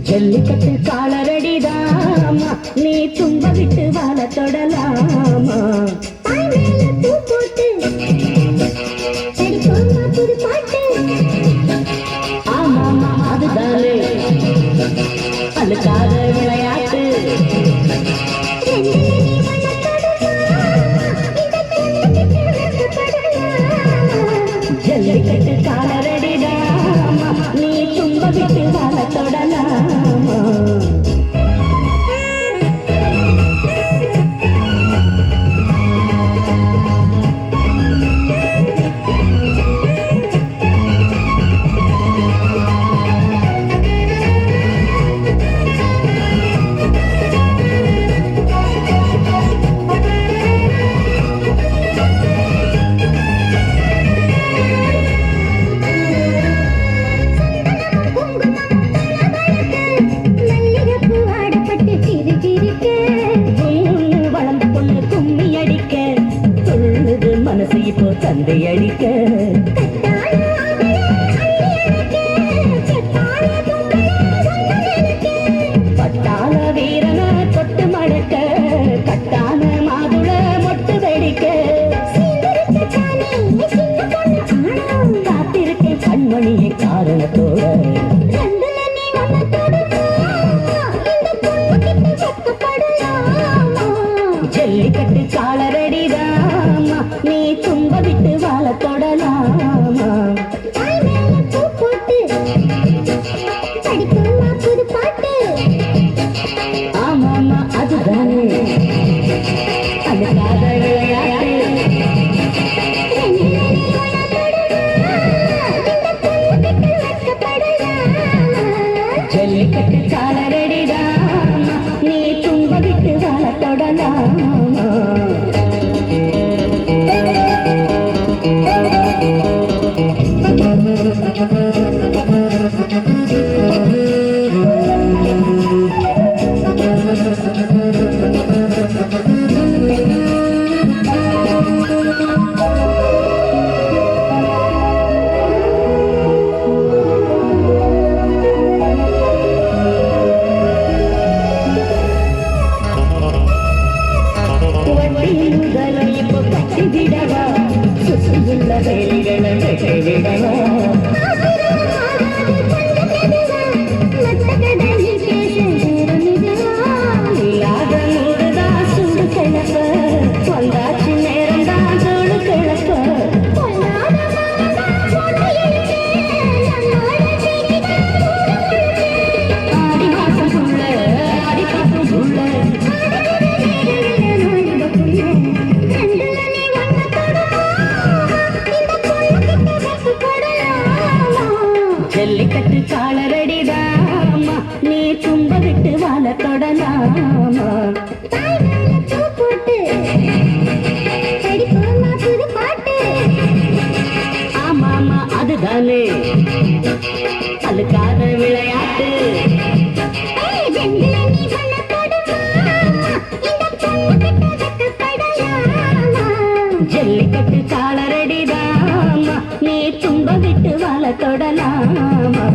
ஜல்லிக்கட்டு காலரடிதாமா நீ தும்ப விட்டு வாழ தொடலாமா ஆமாமா அதுதானே அழுக்காத விளையாட்டு ஜல்லிக்கட்டு காலரடிதாமா நீ தும்ப விட்டு வாழ தொடலாமா மனசு இப்போ தந்தை அடிக்க பட்டாள வீரன தொட்டு மடக்க கட்டான மாதுள மொட்டு வெடிக்க காத்திருக்கேன் கண்மணியை காரணத்தோட ஜல்லிக்கட்டு காலரடிதாமா நீ தும்ப விட்டு வாழ தொடலாமா ஆமாமா அதுதானே அழுக்காத விளையாட்டு ஜல்லிக்கட்டு காலரடிதாமா நீ தும்ப விட்டு வாழ தொடலாமா இப்போ கட்டி விடவா சுற்றியுள்ள வேலிகளை வெட்டி விடவா இல்லாத நூறுதான் சுடு கிளப்ப வந்தாச்சு நேரம் தான் சூடு கிளப்ப ஆடி மாசம் உள்ள ஆடி காசும் உள்ள ஜல்லிக்கட்டு காலரடிதாமா நீ தும்ப விட்டு வாழ தொடலாமா ஆமாமா அதுதானே அழுக்காத விளையாட்டு ஜல்லிக்கட்டு காலரடிதாமா நீ தும்ப விட்டு வாழ தொடலாமா